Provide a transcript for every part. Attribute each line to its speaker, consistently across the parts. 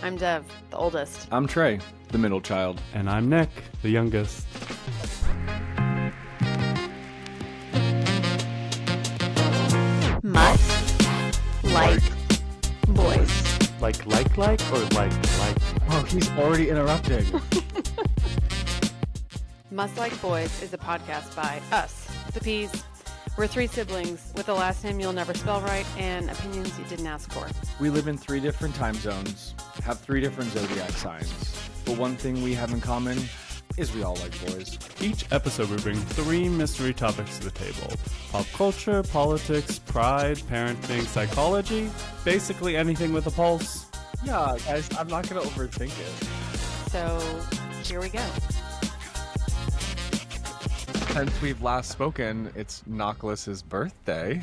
Speaker 1: I'm Dev, the oldest.
Speaker 2: I'm Trey, the middle child.
Speaker 3: And I'm Nick, the youngest.
Speaker 1: Must like boys.
Speaker 3: Like or like?
Speaker 2: Oh, he's already interrupting.
Speaker 1: Must Like Boys is a podcast by us, the Peas. We're three siblings with a last name you'll never spell right and opinions you didn't ask for.
Speaker 2: We live in 3 different time zones, have 3 different zodiac signs, but one thing we have in common is we all like boys.
Speaker 3: Each episode we bring 3 mystery topics to the table. Pop culture, politics, pride, parenting, psychology, basically anything with a pulse.
Speaker 2: Yeah, guys, I'm not going to overthink it.
Speaker 1: So, here we go.
Speaker 2: Since we've last spoken, it's Nicholas's birthday.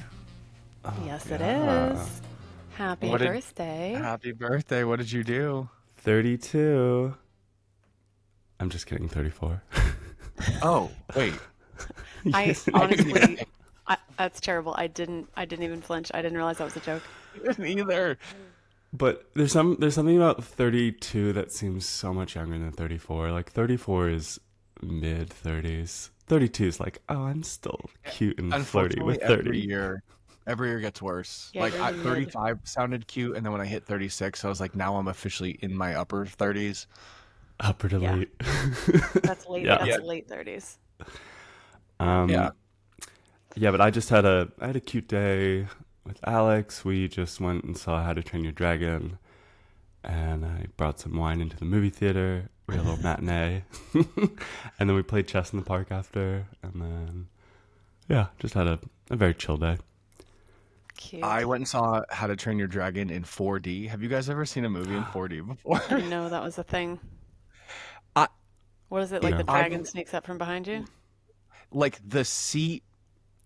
Speaker 1: Yes, it is. Happy birthday.
Speaker 2: Happy birthday. What did you do?
Speaker 3: 32. I'm just kidding, 34.
Speaker 2: Oh, wait.
Speaker 1: I honestly, that's terrible. I didn't even flinch. I didn't realize that was a joke.
Speaker 2: I didn't either.
Speaker 3: But there's something about 32 that seems so much younger than 34. Like 34 is mid 30s. 32 is like, oh, I'm still cute and flirty with 30.
Speaker 2: Every year gets worse.
Speaker 1: Yeah,
Speaker 2: like
Speaker 1: really
Speaker 2: 35 sounded cute, and then when I hit 36, I was like, now I'm officially in my upper 30s.
Speaker 3: Upper to late.
Speaker 1: That's late.
Speaker 3: Yeah.
Speaker 1: That's late 30s.
Speaker 2: Yeah.
Speaker 3: Yeah, but I had a cute day with Alex. We just went and saw How to Train Your Dragon, and I brought some wine into the movie theater. We had a little matinee, and then we played chess in the park after, and then just had a very chill day.
Speaker 1: Cute.
Speaker 2: I went and saw How to Train Your Dragon in 4D. Have you guys ever seen a movie in 4D before?
Speaker 1: I didn't know that was a thing. What is it, like the dragon sneaks up from behind you?
Speaker 2: Like the seat,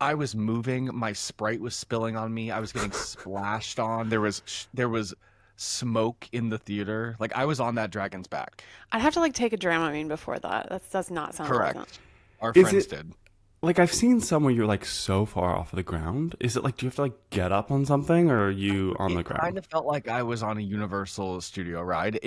Speaker 2: I was moving, my Sprite was spilling on me, I was getting splashed on, there was smoke in the theater. Like I was on that dragon's back.
Speaker 1: I'd have to like take a Dramamine before that. That does not sound
Speaker 2: Correct.
Speaker 1: pleasant.
Speaker 2: Our friends did.
Speaker 3: Like I've seen some where you're like so far off of the ground. Is it like, do you have to like get up on something, or are you on the ground?
Speaker 2: It kind of felt like I was on a Universal Studio ride.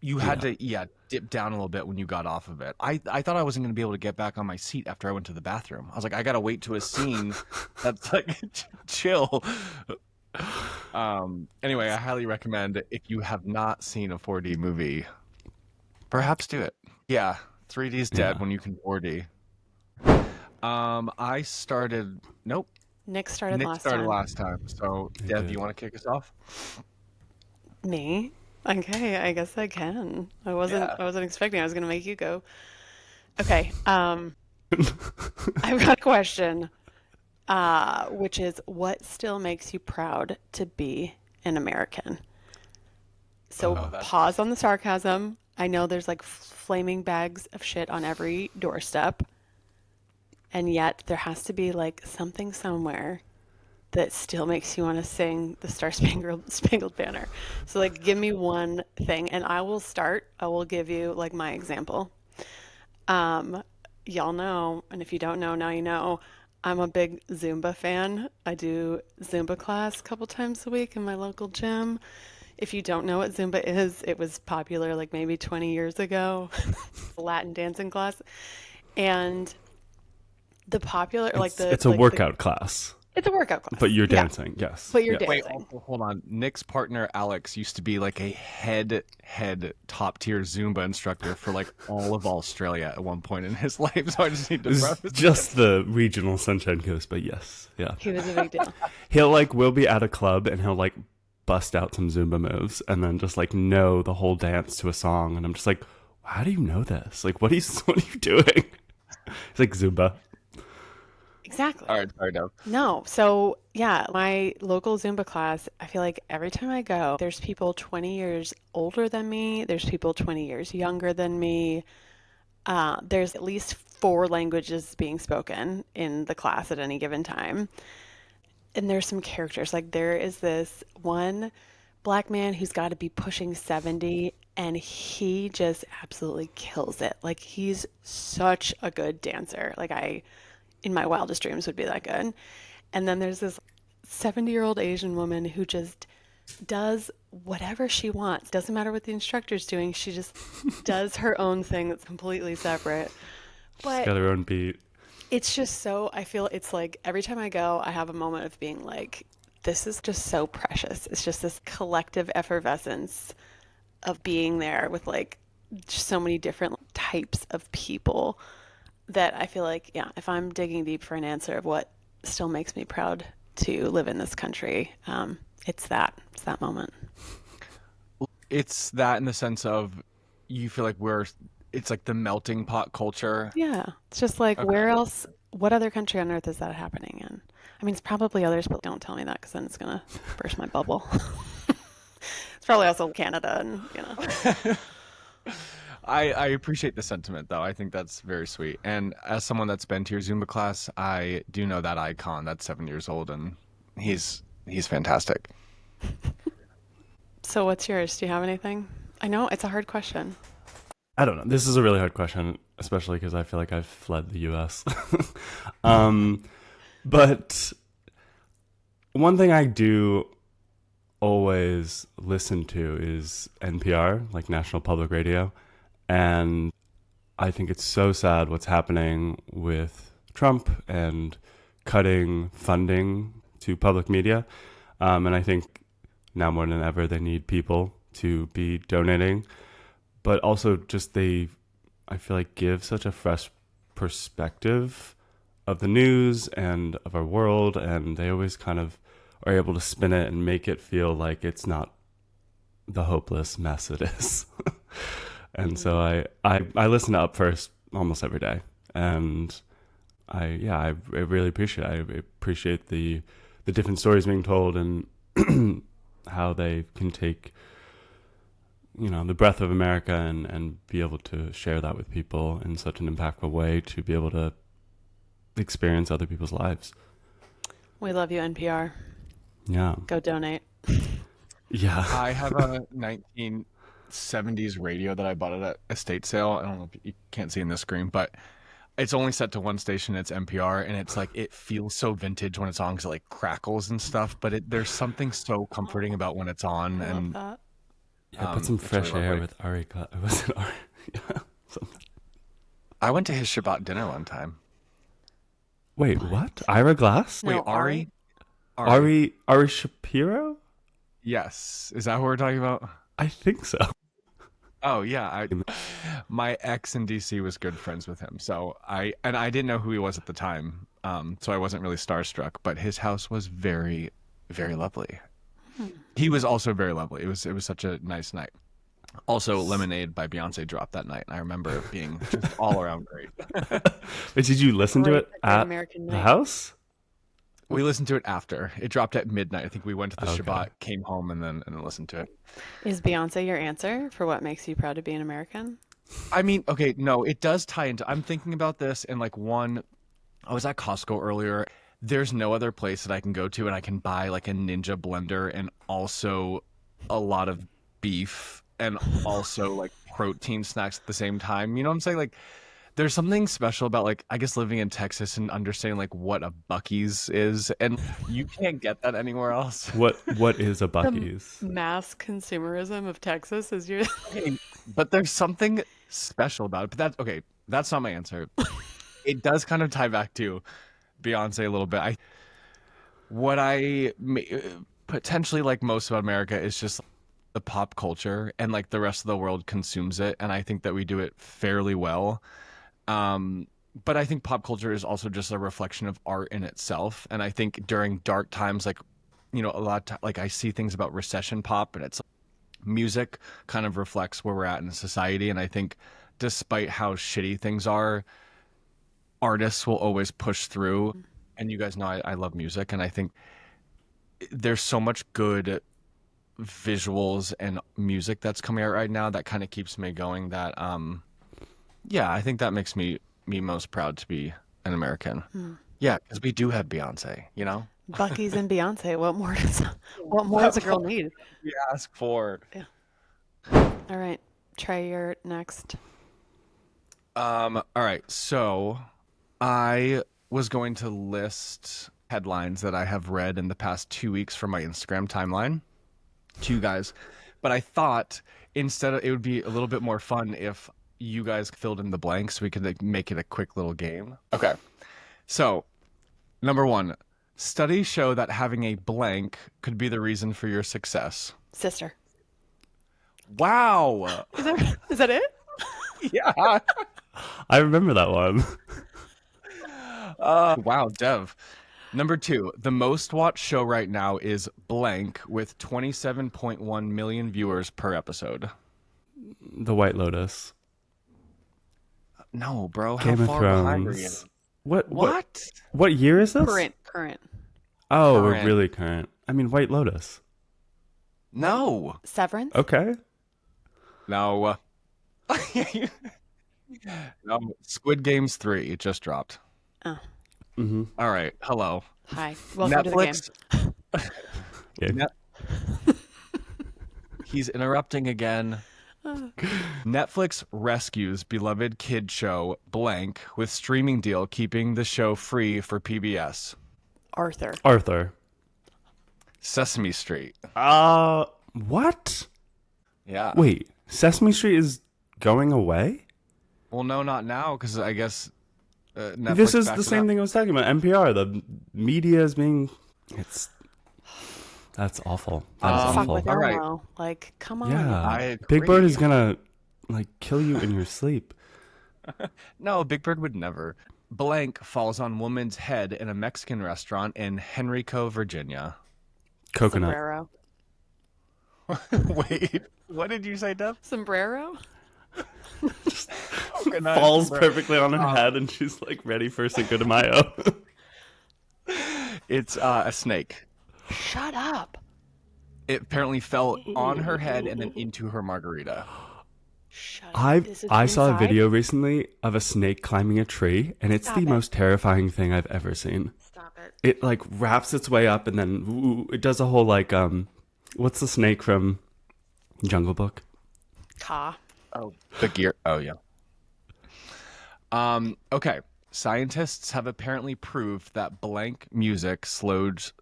Speaker 2: You had to dip down a little bit when you got off of it. I thought I wasn't going to be able to get back on my seat after I went to the bathroom. I was like, I got to wait to a scene that's like chill. Anyway, I highly recommend, if you have not seen a 4D movie, perhaps do it. Yeah, 3D is dead when you can 4D. I started. Nope.
Speaker 1: Nick started
Speaker 2: last time. So, Deb, do you want to kick us off?
Speaker 1: Me? Okay, I guess I can. I wasn't expecting I was going to make you go. Okay. I've got a question, which is, what still makes you proud to be an American? So pause on the sarcasm. I know there's like flaming bags of shit on every doorstep. And yet there has to be like something somewhere that still makes you want to sing the Star Spangled Banner. So like, give me one thing, and I will give you like my example. Y'all know, and if you don't know, now you know, I'm a big Zumba fan. I do Zumba class a couple times a week in my local gym. If you don't know what Zumba is, it was popular like maybe 20 years ago, Latin dancing class. And the popular,
Speaker 3: it's a workout class.
Speaker 1: It's a workout class.
Speaker 3: But you're dancing, yes.
Speaker 1: But you're dancing.
Speaker 2: Wait, hold on. Nick's partner, Alex, used to be like a head top tier Zumba instructor for like all of Australia at one point in his life. So I just need to preface
Speaker 3: just the regional Sunshine Coast, but yes. Yeah.
Speaker 1: He was a big
Speaker 3: We'll
Speaker 1: deal.
Speaker 3: be at a club and he'll like bust out some Zumba moves and then just like know the whole dance to a song. And I'm just like, how do you know this? Like, what are you doing? It's like Zumba.
Speaker 1: Exactly.
Speaker 2: All right, sorry, Deb.
Speaker 1: No. So, yeah, my local Zumba class, I feel like every time I go, there's people 20 years older than me. There's people 20 years younger than me. There's at least 4 languages being spoken in the class at any given time. And there's some characters. Like, there is this one Black man who's got to be pushing 70, and he just absolutely kills it. Like, he's such a good dancer. Like, in my wildest dreams would be that good. And then there's this 70-year-old Asian woman who just does whatever she wants. Doesn't matter what the instructor's doing. She just does her own thing that's completely separate.
Speaker 3: She's
Speaker 1: But
Speaker 3: got her own beat.
Speaker 1: it's just so, I feel it's like every time I go, I have a moment of being like, this is just so precious. It's just this collective effervescence of being there with like just so many different types of people that I feel like, yeah, if I'm digging deep for an answer of what still makes me proud to live in this country, it's that moment.
Speaker 2: It's that in the sense of you feel like it's like the melting pot culture.
Speaker 1: Yeah, it's just like
Speaker 2: Okay.
Speaker 1: where else, what other country on earth is that happening in? I mean, it's probably others, but don't tell me that because then it's gonna burst my bubble. It's probably also Canada and, you know.
Speaker 2: I appreciate the sentiment though. I think that's very sweet. And as someone that's been to your Zumba class, I do know that icon that's 7 years old, and he's fantastic.
Speaker 1: So what's yours? Do you have anything? I know it's a hard question.
Speaker 3: I don't know. This is a really hard question, especially because I feel like I've fled the U.S. um, but one thing I do always listen to is NPR, like National Public Radio. And I think it's so sad what's happening with Trump and cutting funding to public media. And I think now more than ever, they need people to be donating. But also just I feel like give such a fresh perspective of the news and of our world. And they always kind of are able to spin it and make it feel like it's not the hopeless mess it is. And so I listen to Up First almost every day, and I really appreciate it. I appreciate the different stories being told and how they can take the breath of America and be able to share that with people in such an impactful way to be able to experience other people's lives.
Speaker 1: We love you, NPR.
Speaker 3: Yeah.
Speaker 1: Go donate.
Speaker 3: Yeah.
Speaker 2: I have a 1970s radio that I bought at a estate sale. I don't know if you can't see in this screen, but it's only set to one station. It's NPR, and it's like it feels so vintage when it's on because it like crackles and stuff. But there's something so comforting about when it's on,
Speaker 1: I love
Speaker 2: and
Speaker 1: that.
Speaker 3: Yeah, put some
Speaker 2: it's really
Speaker 3: fresh air
Speaker 2: lovely.
Speaker 3: with Ari. Was it Ari? Yeah.
Speaker 2: I went to his Shabbat dinner one time.
Speaker 3: Wait,
Speaker 1: What?
Speaker 3: what? Ira Glass?
Speaker 2: Wait,
Speaker 1: No, Ari?
Speaker 2: Ari,
Speaker 3: Ari Shapiro?
Speaker 2: yes, is that who we're talking about?
Speaker 3: I think so.
Speaker 2: Oh yeah, my ex in DC was good friends with him, so I didn't know who he was at the time, so I wasn't really starstruck. But his house was very, very lovely.
Speaker 1: Hmm.
Speaker 2: He was also very lovely. It was such a nice night. Also, Lemonade by Beyonce dropped that night, and I remember it being just all around great.
Speaker 3: Wait, did you listen to
Speaker 1: Great,
Speaker 3: it
Speaker 1: a great
Speaker 3: at
Speaker 1: American
Speaker 3: the
Speaker 1: night.
Speaker 3: house?
Speaker 2: We listened to it after it dropped at midnight. I think we went to the
Speaker 3: Okay.
Speaker 2: Shabbat, came home, and then listened to it.
Speaker 1: Is Beyonce your answer for what makes you proud to be an American?
Speaker 2: I mean, okay, no, it does tie into. I'm thinking about this, and like one, I was at Costco earlier. There's no other place that I can go to and I can buy like a Ninja blender and also a lot of beef and also like protein snacks at the same time. You know what I'm saying? Like there's something special about like I guess living in Texas and understanding like what a Bucky's is, and you can't get that anywhere else.
Speaker 3: What is a
Speaker 1: The
Speaker 3: Bucky's?
Speaker 1: mass consumerism of Texas is your.
Speaker 2: Okay, but there's something special about it. But that's okay. That's not my answer. It does kind of tie back to Beyonce a little bit. What potentially like most about America is just the pop culture and like the rest of the world consumes it, and I think that we do it fairly well. Um, but I think pop culture is also just a reflection of art in itself, and I think during dark times, like a lot of like I see things about recession pop, and it's music kind of reflects where we're at in society, and I think despite how shitty things are, artists will always push through. And you guys know I love music, and I think there's so much good visuals and music that's coming out right now that kind of keeps me going. That yeah, I think that makes me most proud to be an American.
Speaker 1: Hmm.
Speaker 2: Yeah, because we do have Beyonce, you know.
Speaker 1: Bucky's and Beyonce. What more does a girl need?
Speaker 2: We ask for.
Speaker 1: Yeah. All right. Try your next.
Speaker 2: All right, so I was going to list headlines that I have read in the past 2 weeks from my Instagram timeline. to you guys, but I thought instead of, it would be a little bit more fun if you guys filled in the blanks so we could like, make it a quick little game. Okay. So, number one, studies show that having a blank could be the reason for your success.
Speaker 1: Sister.
Speaker 2: Wow.
Speaker 1: Is that it?
Speaker 2: Yeah.
Speaker 3: I remember that one.
Speaker 2: Wow, Dev. Number two, the most watched show right now is blank with 27.1 million viewers per episode.
Speaker 3: The White Lotus.
Speaker 2: No, bro.
Speaker 3: Game
Speaker 2: How
Speaker 3: of
Speaker 2: far behind are you?
Speaker 3: Thrones. What?
Speaker 2: What?
Speaker 3: What year is this?
Speaker 1: Current.
Speaker 3: Oh,
Speaker 2: Current.
Speaker 3: we're really current. I mean, White Lotus.
Speaker 2: No.
Speaker 1: Severance.
Speaker 3: Okay.
Speaker 2: No. No. Squid Games 3 just dropped.
Speaker 1: Oh.
Speaker 3: Mm-hmm.
Speaker 2: All right. Hello.
Speaker 1: Hi. Welcome
Speaker 2: Netflix.
Speaker 1: to the game.
Speaker 3: Yeah.
Speaker 2: He's interrupting again. Netflix rescues beloved kid show blank with streaming deal keeping the show free for PBS.
Speaker 3: Arthur.
Speaker 2: Sesame Street.
Speaker 3: What?
Speaker 2: Yeah.
Speaker 3: Wait, Sesame Street is going away?
Speaker 2: Well, no, not now, because I guess Netflix
Speaker 3: This is
Speaker 2: backed
Speaker 3: the
Speaker 2: it
Speaker 3: same
Speaker 2: up.
Speaker 3: thing I was talking about. NPR, the media is being... That's awful. That is
Speaker 1: Fuck
Speaker 3: awful.
Speaker 1: with
Speaker 2: All right.
Speaker 1: Elmo. Like, come on.
Speaker 3: Yeah.
Speaker 2: I
Speaker 3: Big
Speaker 2: agree.
Speaker 3: Bird is gonna, like, kill you in your sleep.
Speaker 2: No, Big Bird would never. Blank falls on woman's head in a Mexican restaurant in Henrico, Virginia.
Speaker 3: Coconut.
Speaker 1: Sombrero.
Speaker 2: Wait, what did you say, Deb?
Speaker 1: Sombrero?
Speaker 2: Coconut.
Speaker 3: Falls perfectly on her head and she's, like, ready for Cinco de Mayo.
Speaker 2: It's a snake.
Speaker 1: Shut up.
Speaker 2: It apparently fell on her head and then into her margarita.
Speaker 1: Shut up. Is it
Speaker 3: I saw a
Speaker 1: inside?
Speaker 3: video recently of a snake climbing a tree, and it's
Speaker 1: Stop
Speaker 3: the
Speaker 1: it.
Speaker 3: most terrifying thing I've ever seen.
Speaker 1: Stop it.
Speaker 3: It like wraps its way up, and then it does a whole like what's the snake from Jungle Book?
Speaker 1: Ka.
Speaker 2: Oh, the gear. Oh, yeah. Okay. Scientists have apparently proved that blank music slows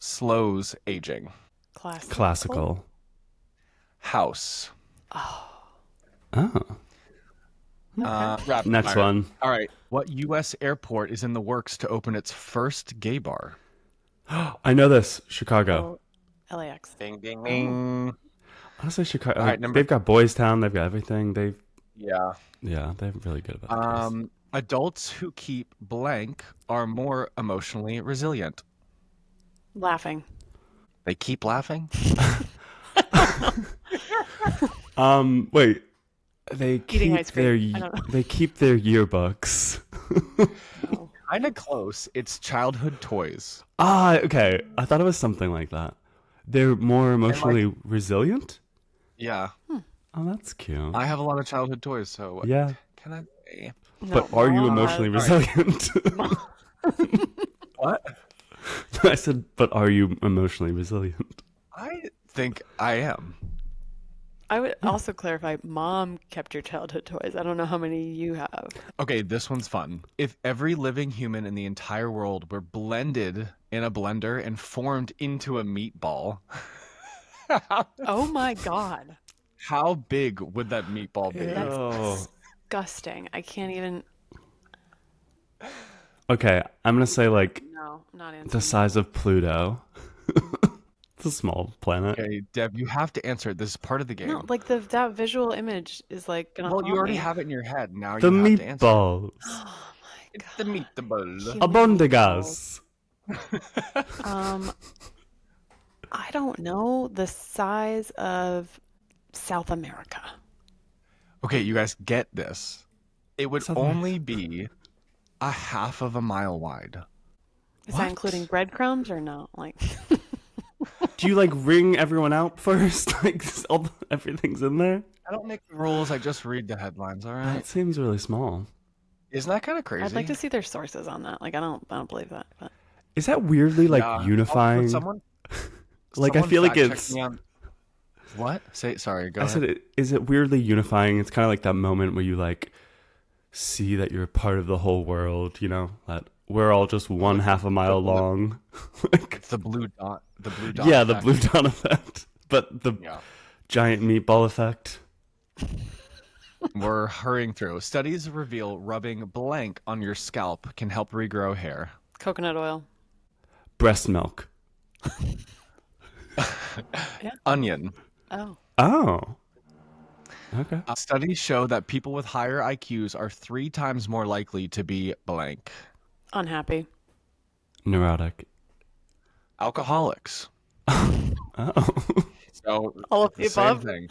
Speaker 2: aging.
Speaker 3: Classical.
Speaker 2: House.
Speaker 3: Oh.
Speaker 2: Rapid
Speaker 3: Next
Speaker 2: fire.
Speaker 3: one.
Speaker 2: All right. What U.S. airport is in the works to open its first gay bar?
Speaker 3: I know this. Chicago.
Speaker 1: LAX.
Speaker 2: Ding, ding, ding.
Speaker 3: Honestly, Chicago.
Speaker 2: All right,
Speaker 3: they've got Boys Town. They've got everything.
Speaker 2: Yeah.
Speaker 3: They're really good about this.
Speaker 2: Adults who keep blank are more emotionally resilient.
Speaker 1: Laughing.
Speaker 2: They keep laughing?
Speaker 3: Wait. They
Speaker 1: Eating
Speaker 3: keep
Speaker 1: ice cream. I don't know.
Speaker 3: they keep their yearbooks.
Speaker 2: Kind of close. It's childhood toys.
Speaker 3: Okay. I thought it was something like that. They're more emotionally resilient?
Speaker 2: Yeah.
Speaker 3: Oh, that's cute.
Speaker 2: I have a lot of childhood toys, so what
Speaker 3: Yeah.
Speaker 2: can I say?
Speaker 3: But are you emotionally resilient?
Speaker 2: What?
Speaker 3: I said, but are you emotionally resilient?
Speaker 2: I think I am.
Speaker 1: I would also clarify, Mom kept your childhood toys. I don't know how many you have.
Speaker 2: Okay, this one's fun. If every living human in the entire world were blended in a blender and formed into a meatball,
Speaker 1: Oh my God.
Speaker 2: how big would that meatball be?
Speaker 1: That's disgusting. I can't even.
Speaker 3: Okay, I'm gonna say like
Speaker 1: No, not answering.
Speaker 3: the size of Pluto. It's a small planet.
Speaker 2: Okay, Deb, you have to answer it. This is part of the game.
Speaker 1: No, like that visual image is like gonna.
Speaker 2: Well, you
Speaker 1: haunt
Speaker 2: already
Speaker 1: me.
Speaker 2: have it in your head. Now
Speaker 3: The
Speaker 2: you have to answer.
Speaker 3: meatballs.
Speaker 1: Oh my
Speaker 2: It's
Speaker 1: God.
Speaker 2: the meatball.
Speaker 3: Abondigas.
Speaker 1: I don't know the size of South America.
Speaker 2: Okay, you guys get this. It would
Speaker 3: South
Speaker 2: only be a half of a mile wide.
Speaker 1: Is
Speaker 3: What?
Speaker 1: that including breadcrumbs or no? Like,
Speaker 3: Do you like ring everyone out first? Like everything's in there?
Speaker 2: I don't make the rules. I just read the headlines. All right.
Speaker 3: That seems really small.
Speaker 2: Isn't that kind of crazy?
Speaker 1: I'd like to see their sources on that. Like, I don't believe that. But
Speaker 3: Is that weirdly like
Speaker 2: Yeah.
Speaker 3: unifying?
Speaker 2: Would someone,
Speaker 3: Like, I
Speaker 2: someone
Speaker 3: feel like
Speaker 2: fact check
Speaker 3: it's-
Speaker 2: me on- What? Sorry. Go
Speaker 3: I
Speaker 2: ahead.
Speaker 3: said, is it weirdly unifying? It's kind of like that moment where you like see that you're a part of the whole world. You know that we're all just one half a mile long. Like,
Speaker 2: It's the blue dot. The blue dot.
Speaker 3: yeah, the
Speaker 2: effect.
Speaker 3: blue dot effect. but the
Speaker 2: Yeah.
Speaker 3: giant meatball effect.
Speaker 2: We're hurrying through. Studies reveal rubbing blank on your scalp can help regrow hair.
Speaker 1: Coconut oil.
Speaker 3: Breast milk.
Speaker 1: Yeah.
Speaker 2: Onion.
Speaker 1: Oh.
Speaker 3: Oh. Okay.
Speaker 2: Studies show that people with higher IQs are 3 times more likely to be blank.
Speaker 1: Unhappy.
Speaker 3: Neurotic.
Speaker 2: Alcoholics.
Speaker 3: Oh.
Speaker 2: So
Speaker 1: All of the
Speaker 2: the same
Speaker 1: above.
Speaker 2: thing.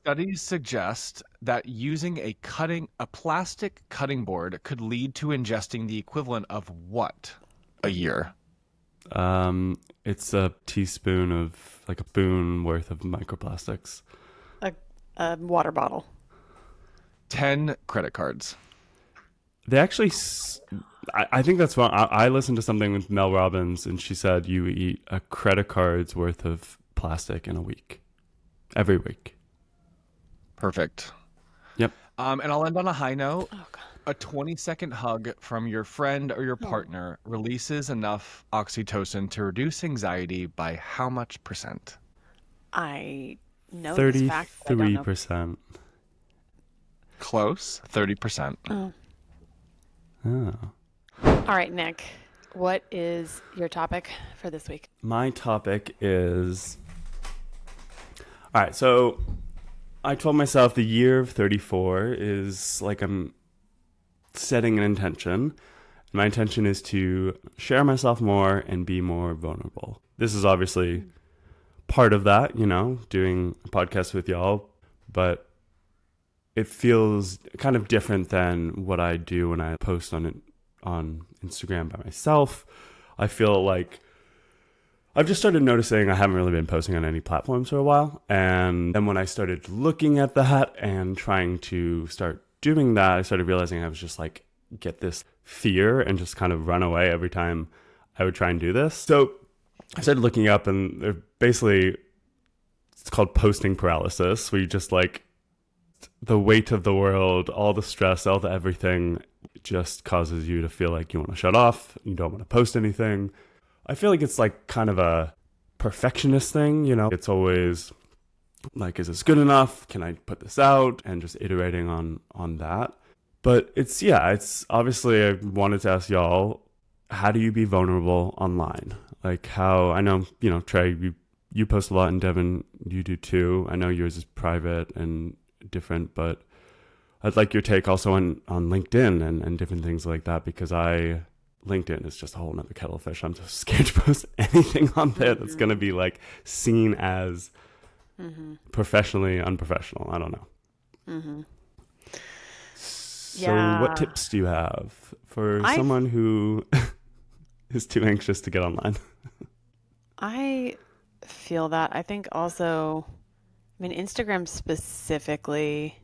Speaker 2: Studies suggest that using a plastic cutting board could lead to ingesting the equivalent of what a year?
Speaker 3: It's a teaspoon of like a spoon worth of microplastics.
Speaker 1: A water bottle.
Speaker 2: 10 credit cards.
Speaker 3: They actually, I think that's wrong. I listened to something with Mel Robbins, and she said you eat a credit card's worth of plastic in a week, every week.
Speaker 2: Perfect.
Speaker 3: Yep.
Speaker 2: And I'll end on a high note.
Speaker 1: Oh God.
Speaker 2: A 20-second hug from your friend or your partner releases enough oxytocin to reduce anxiety by how much percent?
Speaker 1: I know this fact, but I don't know.
Speaker 3: 33%.
Speaker 2: Close. 30%.
Speaker 1: Oh.
Speaker 3: Oh.
Speaker 1: All right, Nick. What is your topic for this week?
Speaker 3: My topic is. All right, so I told myself the year of 34 is like I'm setting an intention. My intention is to share myself more and be more vulnerable. This is obviously part of that, doing a podcast with y'all, but it feels kind of different than what I do when I post on Instagram by myself. I feel like I've just started noticing I haven't really been posting on any platforms for a while. And then when I started looking at that and trying to start doing that, I started realizing I was just like, get this fear and just kind of run away every time I would try and do this. So I started looking up, and they're basically, it's called posting paralysis, where you just like, the weight of the world, all the stress, all the everything just causes you to feel like you want to shut off. You don't want to post anything. I feel like it's like kind of a perfectionist thing, It's always like, is this good enough? Can I put this out? And just iterating on that. But it's obviously I wanted to ask y'all, how do you be vulnerable online? Like how, I know, Trey, you post a lot, and Devin, you do too. I know yours is private and different, but I'd like your take also on LinkedIn and different things like that, because LinkedIn is just a whole nother kettle of fish. I'm just scared to post anything on there that's going to be like seen as professionally unprofessional. I don't know.
Speaker 1: Mm-hmm.
Speaker 3: So what tips do you have for someone who is too anxious to get online?
Speaker 1: I feel that. I think also, Instagram specifically,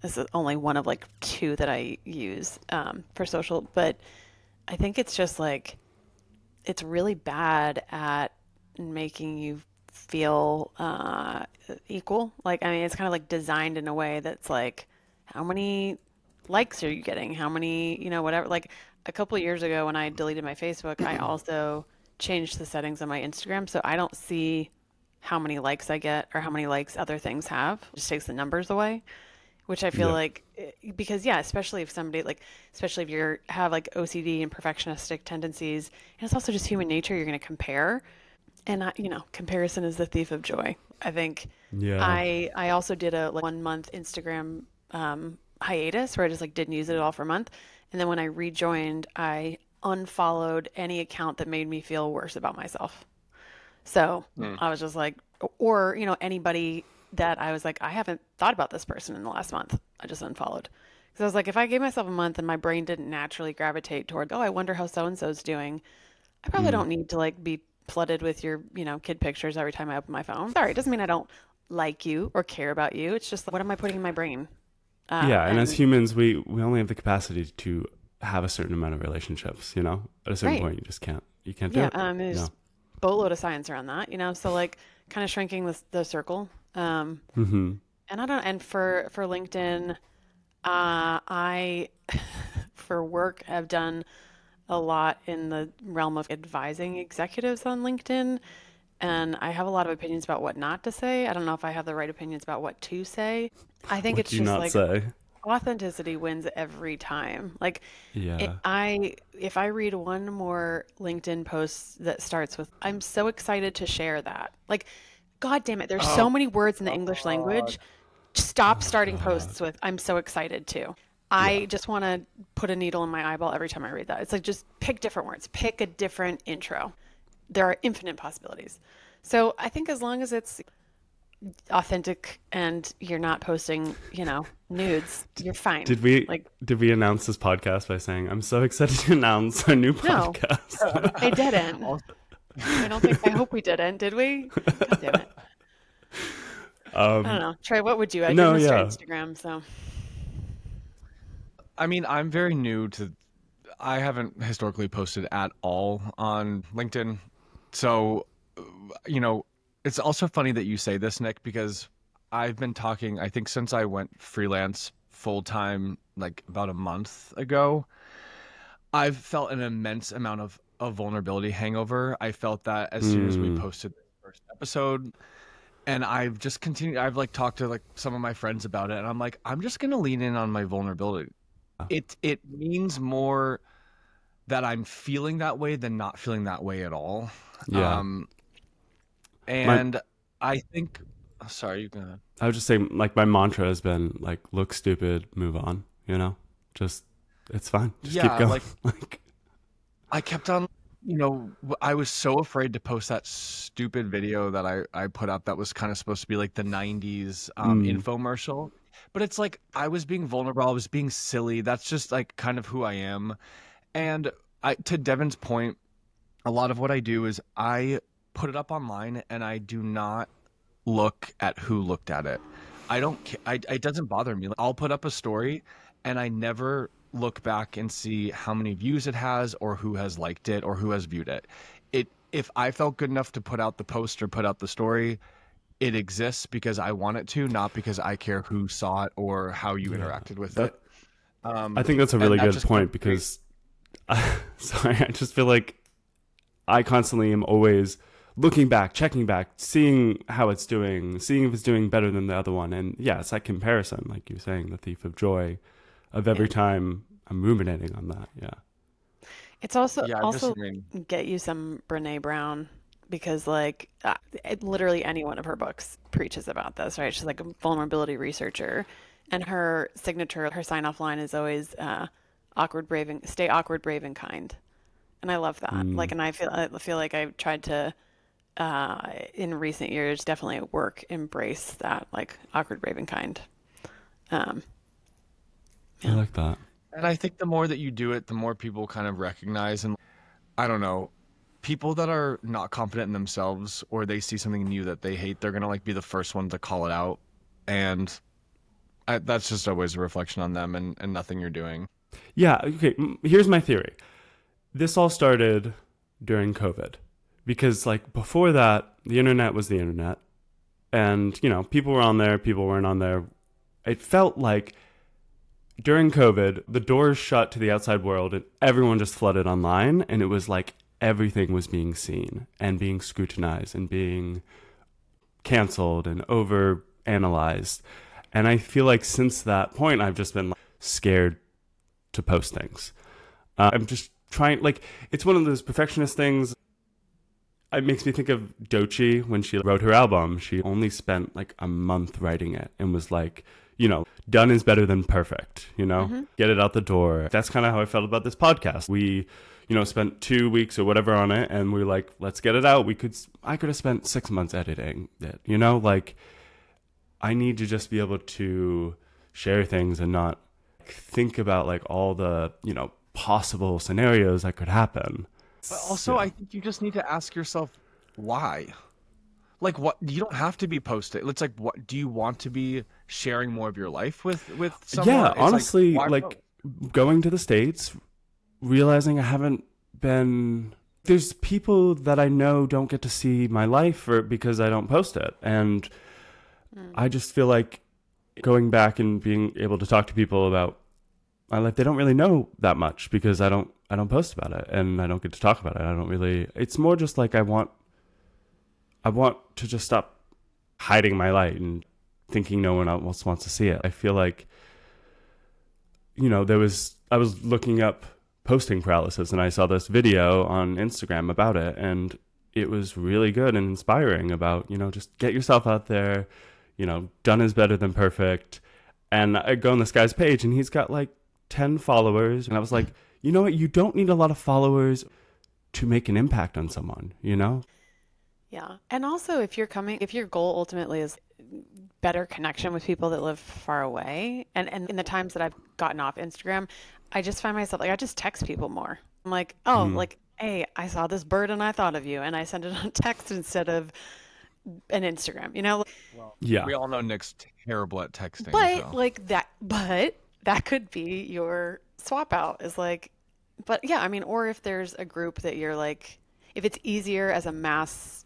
Speaker 1: this is only one of like 2 that I use for social, but I think it's just like, it's really bad at making you feel equal. Like, it's kind of like designed in a way that's like, how many likes are you getting? How many, whatever. Like a couple of years ago when I deleted my Facebook, I also changed the settings on my Instagram so I don't see how many likes I get or how many likes other things have. It just takes the numbers away, which I feel like, because especially if somebody especially if you have like OCD and perfectionistic tendencies, and it's also just human nature, you're going to compare. And comparison is the thief of joy. I think I also did a 1-month Instagram hiatus where I just like didn't use it at all for a month. And then when I rejoined, I unfollowed any account that made me feel worse about myself. So I was just like, or, anybody that I was like, I haven't thought about this person in the last month, I just unfollowed. Because I was like, if I gave myself a month and my brain didn't naturally gravitate toward, I wonder how so-and-so's doing, I probably don't need to like be flooded with your, kid pictures every time I open my phone. Sorry, it doesn't mean I don't like you or care about you. It's just, what am I putting in my brain?
Speaker 3: And as humans, we only have the capacity to have a certain amount of relationships, At a certain point, you just can't do it.
Speaker 1: There's boatload of science around that, so like kind of shrinking the circle. And I don't know. And for LinkedIn, I, for work, have done a lot in the realm of advising executives on LinkedIn. and I have a lot of opinions about what not to say. I don't know if I have the right opinions about what to say. I think
Speaker 3: What
Speaker 1: it's
Speaker 3: do you
Speaker 1: just
Speaker 3: not
Speaker 1: like
Speaker 3: say?
Speaker 1: authenticity wins every time. Like
Speaker 3: Yeah.
Speaker 1: if I read one more LinkedIn post that starts with "I'm so excited to share that," like, God damn it, there's
Speaker 2: Oh
Speaker 1: so many words in the English
Speaker 2: God.
Speaker 1: language. Stop
Speaker 3: Oh
Speaker 1: starting
Speaker 3: God.
Speaker 1: posts with "I'm so excited to."
Speaker 3: Yeah.
Speaker 1: I just want to put a needle in my eyeball every time I read that. It's like just pick different words, pick a different intro. There are infinite possibilities. So I think as long as it's authentic and you're not posting, nudes, you're fine.
Speaker 3: Did we
Speaker 1: Like,
Speaker 3: did we announce this podcast by saying I'm so excited to announce our new
Speaker 1: no,
Speaker 3: podcast?
Speaker 1: I didn't.
Speaker 2: Also,
Speaker 1: I hope we didn't. Did we? God damn it. I don't
Speaker 3: um,
Speaker 1: know. Trey, what would you? You're
Speaker 3: no,
Speaker 1: Mr.
Speaker 3: yeah,
Speaker 1: Instagram, so.
Speaker 2: I mean, I'm very new to. I haven't historically posted at all on LinkedIn, so you know, it's also funny that you say this, Nick, because I've been talking. I think since I went freelance full time, like about a month ago, I've felt an immense amount of vulnerability hangover. I felt that as soon as we
Speaker 3: mm,
Speaker 2: posted the first episode, and I've just continued. I've like talked to like some of my friends about it, and I'm like, I'm just gonna lean in on my vulnerability. It means more that I'm feeling that way than not feeling that way at all.
Speaker 3: yeah.
Speaker 2: Um,
Speaker 3: My
Speaker 2: and I think, sorry, you go ahead.
Speaker 3: I would just say like my mantra has been like look stupid, move on. You know, just it's fine. Just keep
Speaker 2: Yeah,
Speaker 3: going.
Speaker 2: like
Speaker 3: Like
Speaker 2: I kept on, I was so afraid to post that stupid video that I put up that was kind of supposed to be like the 90s
Speaker 3: mm,
Speaker 2: infomercial. But it's like I was being vulnerable, I was being silly. That's just like kind of who I am. And to Devin's point, a lot of what I do is I put it up online and I do not look at who looked at it. I don't it doesn't bother me. I'll put up a story and I never look back and see how many views it has or who has liked it or who has viewed it. If I felt good enough to put out the post or put out the story, it exists because I want it to, not because I care who saw it or how you
Speaker 3: yeah.
Speaker 2: interacted with
Speaker 3: That
Speaker 2: it.
Speaker 3: I think that's a
Speaker 2: And
Speaker 3: really
Speaker 2: that
Speaker 3: good
Speaker 2: just kind
Speaker 3: point
Speaker 2: of creates.
Speaker 3: because sorry, I just feel like I constantly am always looking back, checking back, seeing how it's doing, seeing if it's doing better than the other one. And yeah, it's that comparison, like you're saying, the thief of joy of
Speaker 1: Yeah.
Speaker 3: every time I'm ruminating on that. Yeah.
Speaker 1: It's also
Speaker 2: Yeah, I'm
Speaker 1: also
Speaker 2: disagreeing.
Speaker 1: get you some Brene Brown because like literally any one of her books preaches about this, right? She's like a vulnerability researcher, and her signature, her sign off line is always awkward, brave, and stay awkward, brave, and kind. And I love that. Like,
Speaker 3: Mm.
Speaker 1: and I feel like I've tried to in recent years definitely at work embrace that like awkward, brave, and kind. Um,
Speaker 3: I
Speaker 1: yeah.
Speaker 3: like that.
Speaker 2: And I think the more that you do it, the more people kind of recognize. And I don't know, people that are not confident in themselves or they see something in you that they hate, they're gonna like be the first one to call it out. And that's just always a reflection on them and nothing you're doing.
Speaker 3: Yeah. Okay. Here's my theory. This all started during COVID because, like, before that, the internet was the internet. And, people were on there, people weren't on there. It felt like during COVID, the doors shut to the outside world and everyone just flooded online. And it was like everything was being seen and being scrutinized and being canceled and over analyzed. And I feel like since that point, I've just been like, scared to post things. I'm just trying, like, it's one of those perfectionist things. It makes me think of Doechii when she wrote her album. She only spent like a month writing it and was like, done is better than perfect,
Speaker 1: Hmm.
Speaker 3: get it out the door. That's kind of how I felt about this podcast. We, spent 2 weeks or whatever on it and we were like, let's get it out. I could have spent 6 months editing it, like I need to just be able to share things and not think about like all the, possible scenarios that could happen.
Speaker 2: But also,
Speaker 3: Yeah.
Speaker 2: I think you just need to ask yourself why. Like, what? You don't have to be posting. It's like, what do you want to be sharing more of your life with someone?
Speaker 3: Yeah,
Speaker 2: It's like,
Speaker 3: honestly,
Speaker 2: why post?
Speaker 3: like going to the States, realizing I haven't been. There's people that I know don't get to see my life because I don't post it. And
Speaker 1: Mm.
Speaker 3: I just feel like going back and being able to talk to people about my life, they don't really know that much because I don't post about it and I don't get to talk about it. I don't really. It's more just like I want to just stop hiding my light and thinking no one else wants to see it. I feel like, I was looking up posting paralysis and I saw this video on Instagram about it, and it was really good and inspiring about, just get yourself out there, done is better than perfect. And I go on this guy's page and he's got like 10 followers. And I was like, you know what? You don't need a lot of followers to make an impact on someone,
Speaker 1: Yeah. And also if your goal ultimately is better connection with people that live far away, and in the times that I've gotten off Instagram, I just find myself like I just text people more. I'm like, oh,
Speaker 3: Mm.
Speaker 1: like, hey, I saw this bird and I thought of you, and I send it on text instead of an Instagram,
Speaker 2: Well,
Speaker 3: Yeah.
Speaker 2: we all know Nick's terrible at texting,
Speaker 1: But
Speaker 2: so.
Speaker 1: like that could be your swap out is like, but yeah, I mean, or if there's a group that you're like, if it's easier as a mass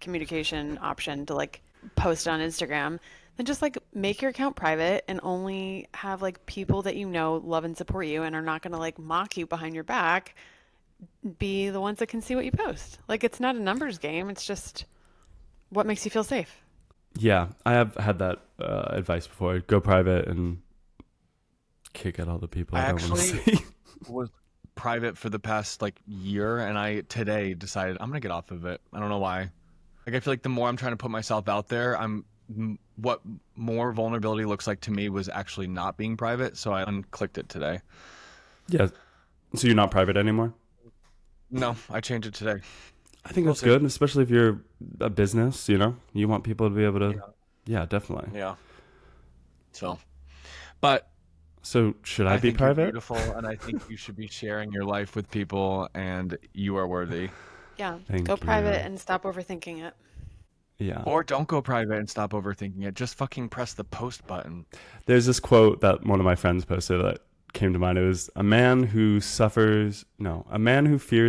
Speaker 1: communication option to like post on Instagram, then just like make your account private and only have like people that love and support you and are not going to like mock you behind your back be the ones that can see what you post. Like it's not a numbers game, it's just what makes you feel safe.
Speaker 3: Yeah. I have had that advice before. Go private and kick out all the people
Speaker 2: I
Speaker 3: I don't want to
Speaker 2: actually
Speaker 3: see.
Speaker 2: was private for the past like year, and I today decided I'm gonna get off of it. I don't know why. Like I feel like the more I'm trying to put myself out there, what more vulnerability looks like to me was actually not being private. So I unclicked it today.
Speaker 3: Yeah. So you're not private anymore?
Speaker 2: No, I changed it today.
Speaker 3: I think
Speaker 2: We'll
Speaker 3: that's
Speaker 2: see.
Speaker 3: good, especially if you're a business, you want people to be able to,
Speaker 2: Yeah.
Speaker 3: yeah, definitely.
Speaker 2: Yeah. So, but
Speaker 3: So should I
Speaker 2: I
Speaker 3: be
Speaker 2: think you're
Speaker 3: private?
Speaker 2: beautiful, and I think you should be sharing your life with people, and you are worthy.
Speaker 1: Yeah,
Speaker 3: Thank
Speaker 1: go private
Speaker 3: you.
Speaker 1: and stop overthinking it.
Speaker 3: Yeah.
Speaker 2: Or don't go private and stop overthinking it. Just fucking press the post button.
Speaker 3: There's this quote that one of my friends posted that came to mind. It was a man who fears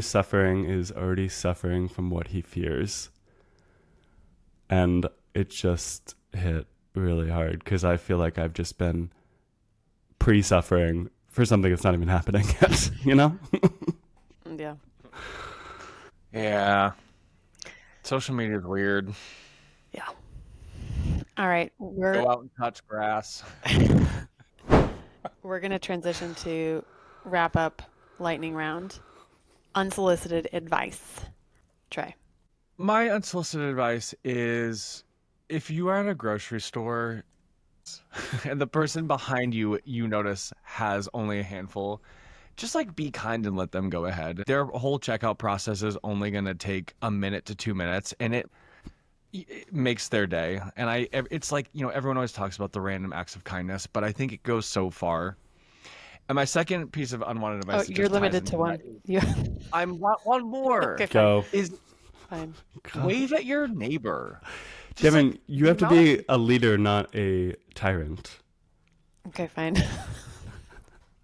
Speaker 3: suffering is already suffering from what he fears. And it just hit really hard because I feel like I've just been pre-suffering for something that's not even happening yet,
Speaker 1: Yeah.
Speaker 2: Yeah. Social media is weird.
Speaker 1: Yeah. All right,
Speaker 2: Go out and touch grass.
Speaker 1: we're going to transition to wrap up lightning round. Unsolicited advice. Trey.
Speaker 2: My unsolicited advice is if you are at a grocery store and the person behind you notice has only a handful, just like be kind and let them go ahead. Their whole checkout process is only going to take a minute to 2 minutes, and it makes their day. And it's like, everyone always talks about the random acts of kindness, but I think it goes so far. And my second piece of unwanted
Speaker 1: Oh,
Speaker 2: advice that
Speaker 1: you're
Speaker 2: just ties
Speaker 1: limited to
Speaker 2: into
Speaker 1: one.
Speaker 2: that is,
Speaker 1: You
Speaker 2: I'm one more
Speaker 1: Okay,
Speaker 3: Go.
Speaker 2: is
Speaker 1: fine.
Speaker 2: wave at your neighbor. Just
Speaker 3: Devin,
Speaker 2: like,
Speaker 3: you have to be a leader, not a tyrant.
Speaker 1: Okay, fine.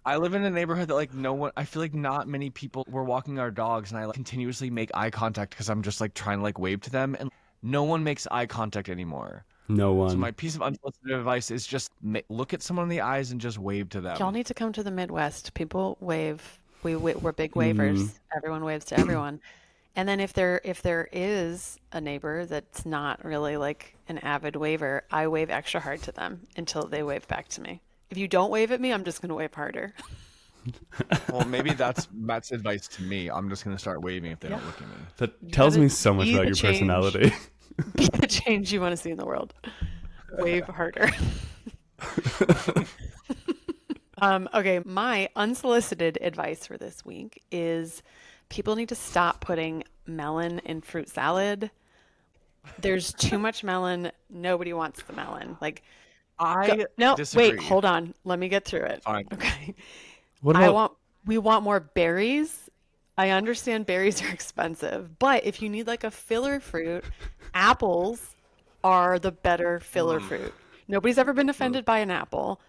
Speaker 2: I live in a neighborhood that I feel like not many people were walking our dogs, and I continuously make eye contact because I'm just like trying to wave to them, and no one makes eye contact anymore.
Speaker 3: No
Speaker 2: So
Speaker 3: one.
Speaker 2: my piece of unsolicited advice is just look at someone in the eyes and just wave to them.
Speaker 1: Y'all need to come to the Midwest. People wave. We're big wavers. Everyone waves to everyone. And then if there is a neighbor that's not really like an avid waver, I wave extra hard to them until they wave back to me. If you don't wave at me, I'm just going to wave harder.
Speaker 2: Well, maybe that's Matt's advice to me. I'm just gonna start waving if they don't look at me.
Speaker 3: That tells
Speaker 1: gotta
Speaker 3: me so much
Speaker 1: be
Speaker 3: about
Speaker 1: the
Speaker 3: your
Speaker 1: change.
Speaker 3: personality.
Speaker 1: Be the change you want to see in the world. Wave harder. Okay, my unsolicited advice for this week is people need to stop putting melon in fruit salad. There's too much melon. Nobody wants the melon. Like,
Speaker 2: I
Speaker 1: no,
Speaker 2: disagree.
Speaker 1: wait, hold on. Let me get through it.
Speaker 2: Fine.
Speaker 1: Okay.
Speaker 3: What about
Speaker 1: We want more berries. I understand berries are expensive, but if you need like a filler fruit, apples are the better filler fruit. Nobody's ever been offended by an apple,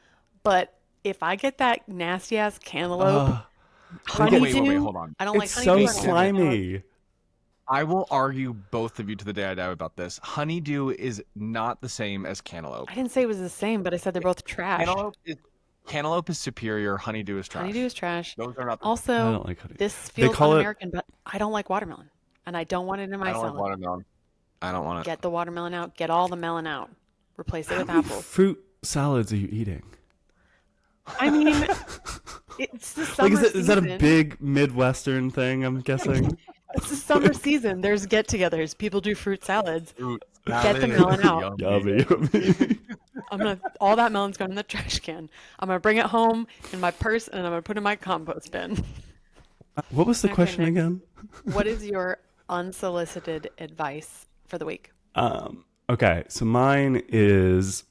Speaker 1: but if I get that nasty ass cantaloupe, honeydew,
Speaker 2: wait, hold on.
Speaker 1: I don't like
Speaker 3: it's
Speaker 1: honeydew.
Speaker 3: so
Speaker 1: I don't like cantaloupe.
Speaker 3: slimy.
Speaker 2: I will argue both of you to the day I die about this. Honeydew is not the same as cantaloupe.
Speaker 1: I didn't say it was the same, but I said they're both trash.
Speaker 2: Cantaloupe is superior. Honeydew is trash.
Speaker 1: Honeydew is trash.
Speaker 2: Those are not.
Speaker 3: I
Speaker 1: Also,
Speaker 3: don't like honey.
Speaker 1: this feels
Speaker 3: call it-
Speaker 1: un-American, but I don't like watermelon, and I don't want it in my
Speaker 2: I don't like
Speaker 1: salad.
Speaker 2: watermelon. I don't want to.
Speaker 1: Get the watermelon out. Get all the melon out. Replace it with apple.
Speaker 3: Fruit salads are you eating?
Speaker 1: I mean, it's the summer
Speaker 3: Like, is that a
Speaker 1: season.
Speaker 3: big Midwestern thing, I'm guessing?
Speaker 1: It's the summer season. There's get-togethers. People do fruit salads.
Speaker 2: Fruit
Speaker 1: Get the
Speaker 2: salad.
Speaker 1: melon out.
Speaker 3: Yummy, yummy.
Speaker 1: All that melon's going in the trash can. I'm gonna bring it home in my purse and I'm gonna put it in my compost bin.
Speaker 3: What was the
Speaker 1: Okay,
Speaker 3: question
Speaker 1: next.
Speaker 3: again?
Speaker 1: What is your unsolicited advice for the week?
Speaker 3: Okay, so mine is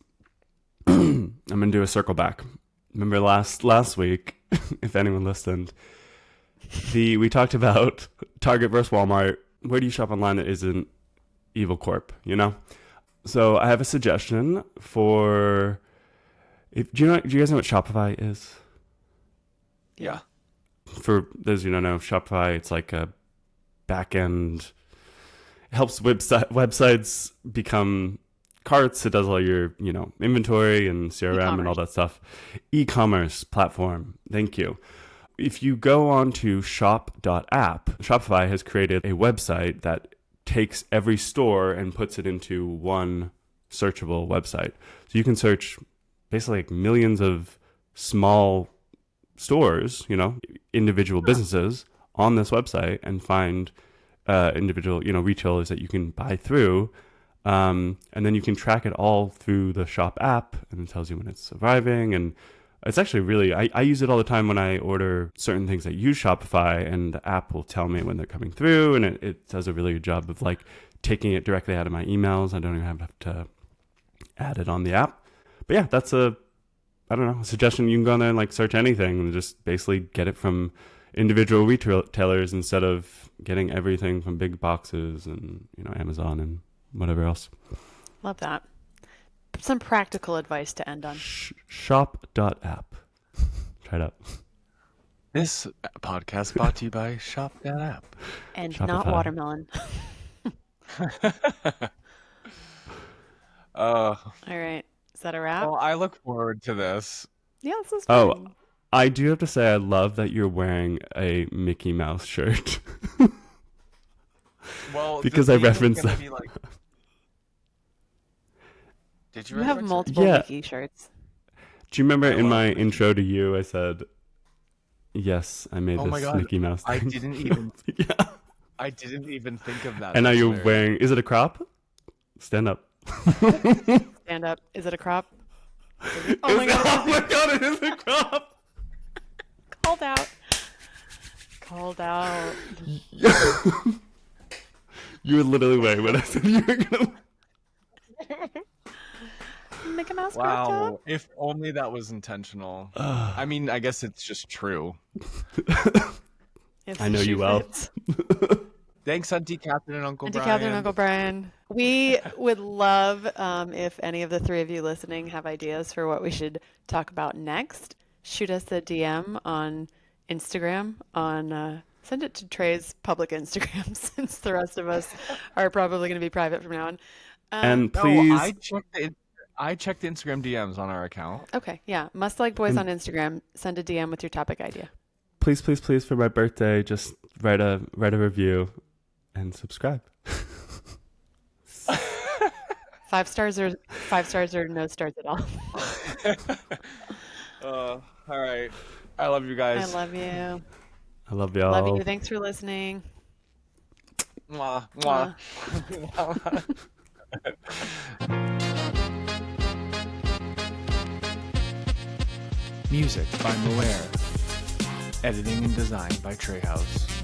Speaker 3: I'm gonna do a circle back. Remember last week, if anyone listened, we talked about Target versus Walmart. Where do you shop online that isn't Evil Corp? You know. So I have a suggestion for. Do you guys know what Shopify is?
Speaker 2: Yeah.
Speaker 3: For those who don't know, Shopify, it's like a back end. It helps websites become carts. It does all your, inventory and CRM and all that stuff. E-commerce platform. Thank you. If you go on to shop.app, Shopify has created a website that takes every store and puts it into one searchable website. So you can search basically like millions of small stores, individual businesses on this website and find individual, retailers that you can buy through. And then you can track it all through the Shop app, and it tells you when it's arriving. And it's actually really, I use it all the time when I order certain things that use Shopify, and the app will tell me when they're coming through. And it does a really good job of like taking it directly out of my emails. I don't even have to add it on the app. But yeah, that's a suggestion. You can go on there and like search anything and just basically get it from individual retailers instead of getting everything from big boxes and, Amazon and whatever else.
Speaker 1: Love that. Some practical advice to end on.
Speaker 3: Shop.app. Try it out.
Speaker 2: This podcast brought to you by Shop.app.
Speaker 1: And
Speaker 3: Shopify.
Speaker 1: not watermelon. All right. Is that a wrap?
Speaker 2: Well, I look forward to this.
Speaker 1: Yeah, this is fun.
Speaker 3: Oh, I do have to say I love that you're wearing a Mickey Mouse shirt.
Speaker 2: Well,
Speaker 3: because I referenced that.
Speaker 2: Did you
Speaker 1: You have
Speaker 2: reference it?
Speaker 1: multiple
Speaker 3: Yeah.
Speaker 1: Mickey shirts.
Speaker 3: Do you remember
Speaker 2: I
Speaker 3: in
Speaker 2: love
Speaker 3: my
Speaker 2: Mickey.
Speaker 3: intro to you, I said, yes, I made
Speaker 2: Oh my
Speaker 3: this
Speaker 2: God,
Speaker 3: Mickey Mouse
Speaker 2: I
Speaker 3: thing.
Speaker 2: didn't even.
Speaker 3: Yeah.
Speaker 2: I didn't even think of that.
Speaker 3: And now
Speaker 2: That's
Speaker 3: you're
Speaker 2: hilarious.
Speaker 3: wearing, is it a crop? Stand up.
Speaker 1: Stand up. Is it a crop?
Speaker 3: Oh
Speaker 1: Oh my God.
Speaker 3: Oh my God, it is a crop.
Speaker 1: Called out. Called out.
Speaker 3: You were literally wearing what I said you were going to.
Speaker 1: Mickey Mouse crop top?
Speaker 2: Wow, if only that was intentional. I mean, I guess it's just true.
Speaker 1: If
Speaker 3: I know
Speaker 1: the
Speaker 3: you
Speaker 1: shoe
Speaker 3: well.
Speaker 1: fits.
Speaker 2: Thanks, Auntie Catherine and Uncle
Speaker 1: Auntie
Speaker 2: Brian.
Speaker 1: Catherine and Uncle Brian. We would love if any of the three of you listening have ideas for what we should talk about next. Shoot us a DM on Instagram. Send it to Trey's public Instagram since the rest of us are probably going to be private from now on.
Speaker 3: And
Speaker 2: No,
Speaker 3: please,
Speaker 2: I checked the Instagram DMs on our account.
Speaker 1: Okay, yeah. Must Like Boys on Instagram. Send a DM with your topic idea.
Speaker 3: please, for my birthday, just write a review and subscribe.
Speaker 1: 5 stars or no stars at all.
Speaker 2: All right. I love you guys.
Speaker 1: I love you.
Speaker 3: I love y'all.
Speaker 1: Love you. Thanks for listening.
Speaker 2: Mwah, mwah. Music by Moer. Editing and design by Treehouse.